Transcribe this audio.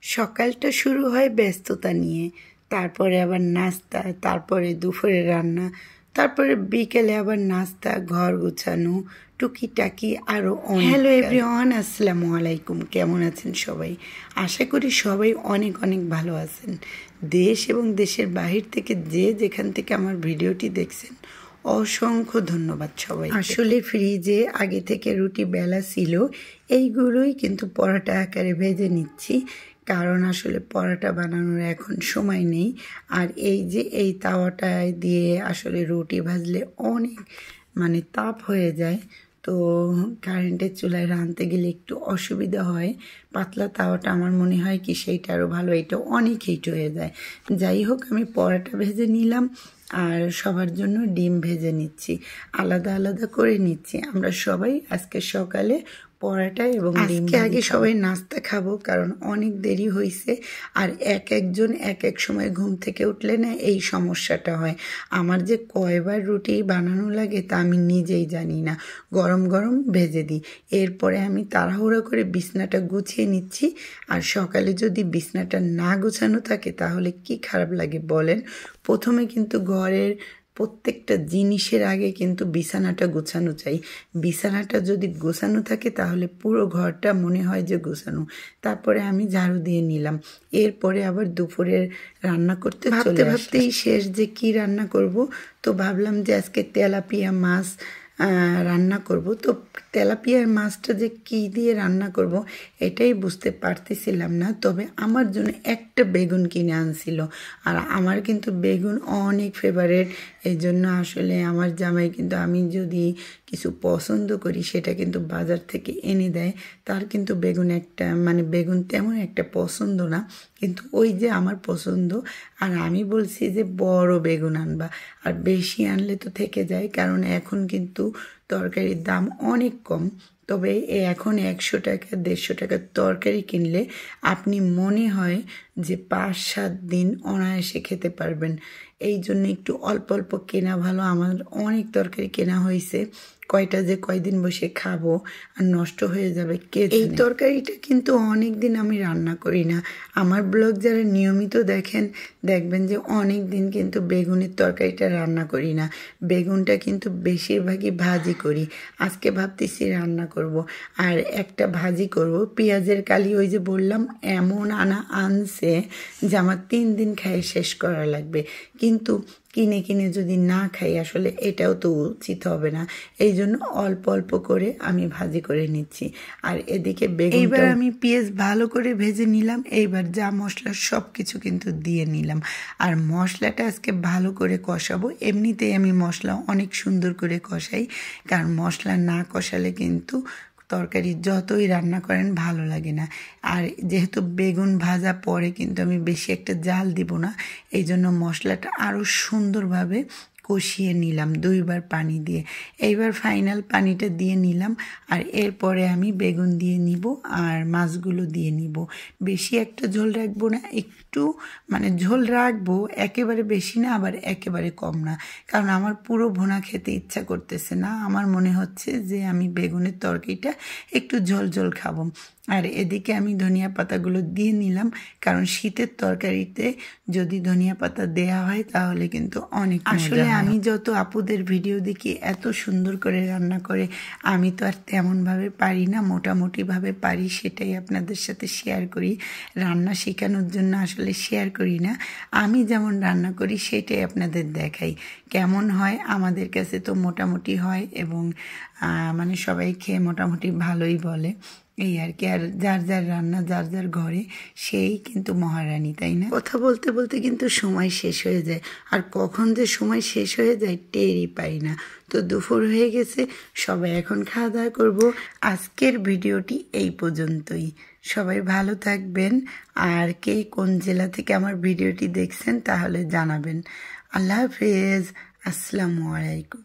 সকালটা শুরু হয় ব্যস্ততা নিয়ে, তারপরে আবার নাস্তা, তারপরে দুপুরে রান্না, তারপরে বিকেলে আবার নাস্তা, ঘর গোছানো, টুকিটাকি আরও অনেক। হ্যালো এভরিওয়ান, আসসালামু আলাইকুম। কেমন আছেন সবাই? আশা করি সবাই অনেক অনেক ভালো আছেন। দেশ এবং দেশের বাহির থেকে যে যেখান থেকে আমার ভিডিওটি দেখছেন, অসংখ্য ধন্যবাদ সবাই। আসলে ফ্রিজে আগে থেকে রুটি বেলা ছিল, এইগুলোই কিন্তু পরোটা আকারে ভেজে নিচ্ছি, কারণ আসলে পরোটা বানানোর এখন সময় নেই। আর এই তাওয়াটায় দিয়ে আসলে রুটি ভাজলে অনেক তাপ হয়ে যায়, তো কারেন্টের চুলায় রাঁধতে গেলে একটু অসুবিধা হয়। পাতলা তাওয়াটা আমার মনে হয় কি সেইটা আরও ভালো, এটা অনেক হিট হয়ে যায়। যাই হোক, আমি পরোটা ভেজে নিলাম আর সবার জন্য ডিম ভেজে নিচ্ছি, আলাদা আলাদা করে নিচ্ছি। আমরা সবাই আজকে সকালে পরোটা এবং ডিম আগে সবাই নাস্তা খাবো, কারণ অনেক দেরি হয়েছে। আর একজন এক এক সময় ঘুম থেকে উঠলে না এই সমস্যাটা হয়। আমার যে কয়বার রুটি বানানো লাগে তা আমি নিজেই জানি না। গরম গরম ভেজে দিই, এরপরে আমি তাড়াহুড়ো করে বিছনাটা গুছিয়ে নিচ্ছি। আর সকালে যদি বিছনাটা না গোছানো থাকে তাহলে কি খারাপ লাগে বলেন। প্রথমে কিন্তু ঘরের প্রত্যেকটা জিনিসের আগে কিন্তু বিছানাটা গোছানো চাই। বিছানাটা যদি গোছানো থাকে তাহলে পুরো ঘরটা মনে হয় যে গোছানো। তারপরে আমি ঝাড়ু দিয়ে নিলাম, এরপরে আবার দুপুরের রান্না করতে ভাবতে ভাবতেই শেষ যে কি রান্না করব। তো ভাবলাম যে আজকে তেলাপিয়া মাছ রান্না করব। তো তেলাপিয়ার মাছটা যে কি দিয়ে রান্না করব এটাই বুঝতে পারতেছিলাম না। তবে আমার জন্য একটা বেগুন কিনে আনছিল, আর আমার কিন্তু বেগুন অনেক ফেভারেট। এই জন্য আসলে আমার জামাই কিন্তু আমি যদি কিছু পছন্দ করি সেটা কিন্তু বাজার থেকে এনে দেয়। তার কিন্তু বেগুন বেগুন তেমন একটা পছন্দ না, কিন্তু ওই যে আমার পছন্দ। আর আমি বলছি যে বড় বেগুন আনবা, আর বেশি আনলে তো থেকে যায়, কারণ এখন কিন্তু তরকারির দাম অনেক কম। তবে এখন 100 টাকা 150 টাকার তরকারি কিনলে আপনি মনে হয় যে 5-7 দিন অনায়াসে খেতে পারবেন। এই জন্য একটু অল্প অল্প কেনা ভালো। আমার অনেক তরকারি কেনা হয়েছে, কয়টা যে কয়দিন বসে খাবো আর নষ্ট হয়ে যাবে কে জানে। এই তরকারিটা কিন্তু অনেক দিন আমি রান্না করি না। আমার ব্লগ যারা নিয়মিত দেখবেন যে অনেক দিন কিন্তু বেগুনের তরকারিটা রান্না করি না। বেগুনটা কিন্তু বেশিরভাগই ভাজি করি। আজকে ভাবতেছি রান্না করব, আর একটা ভাজি করব পেঁয়াজের কালি। ওই যে বললাম এমন আনছে যে আমার 3 দিন খাইয়ে শেষ করা লাগবে, কিন্তু কিনে কিনে যদি না খাই আসলে এটাও তো উচিত হবে না। এই জন্য অল্প অল্প করে আমি ভাজি করে নিচ্ছি। আর এদিকে এইবার আমি পেঁয়াজ ভালো করে ভেজে নিলাম। এইবার যা মশলা সব কিছু কিন্তু দিয়ে নিলাম, আর মশলাটা আজকে ভালো করে কষাবো। এমনিতেই আমি মশলা অনেক সুন্দর করে কষাই, কারণ মশলা না কষালে কিন্তু তরকারি যতই রান্না করেন ভালো লাগে না। আর যেহেতু বেগুন ভাজা পরে কিন্তু আমি বেশি একটা জাল দিব না, এই জন্য মশলাটা আরও সুন্দরভাবে কষিয়ে নিলাম 2 বার পানি দিয়ে। এইবার ফাইনাল পানিটা দিয়ে নিলাম, আর এরপরে আমি বেগুন দিয়ে নিব আর মাছগুলো দিয়ে নিব। বেশি একটা ঝোল রাখবো না, একটু ঝোল রাখবো, একেবারে বেশি না আবার একেবারে কম না, কারণ আমার পুরো ভুনা খেতে ইচ্ছা করতেছে না। আমার মনে হচ্ছে যে আমি বেগুনের তরকারিটা একটু ঝোল ঝোল খাবো। আর এদিকে আমি ধনিয়া পাতাগুলো দিয়ে নিলাম, কারণ শীতের তরকারিতে যদি ধনিয়া পাতা দেয়া হয় তাহলে কিন্তু অনেক আসলে আমি যত আপুদের ভিডিও দেখি এত সুন্দর করে রান্না করে, আমি তো আর তেমনভাবে পারি না, মোটামুটিভাবে পারি, সেটাই আপনাদের সাথে শেয়ার করি। রান্না শেখানোর জন্য আসলে শেয়ার করি না, আমি যেমন রান্না করি সেটাই আপনাদের দেখাই। কেমন হয় আমাদের কাছে তো মোটামুটি হয়, এবং সবাই খেয়ে মোটামুটি ভালোই বলে, এই আর কি। আর যার যার রান্না যার যার ঘরে সেই কিন্তু মহারানী, তাই না? কথা বলতে বলতে কিন্তু সময় শেষ হয়ে যায়, আর কখন যে সময় শেষ হয়ে যায় টেরই পাই না। তো দুপুর হয়ে গেছে, সবাই এখন খাওয়া দাওয়া করবো। আজকের ভিডিওটি এই পর্যন্তই। সবাই ভালো থাকবেন, আর কে কোন জেলা থেকে আমার ভিডিওটি দেখছেন তাহলে জানাবেন। আল্লাহ হাফেজ, আসসালামু আলাইকুম।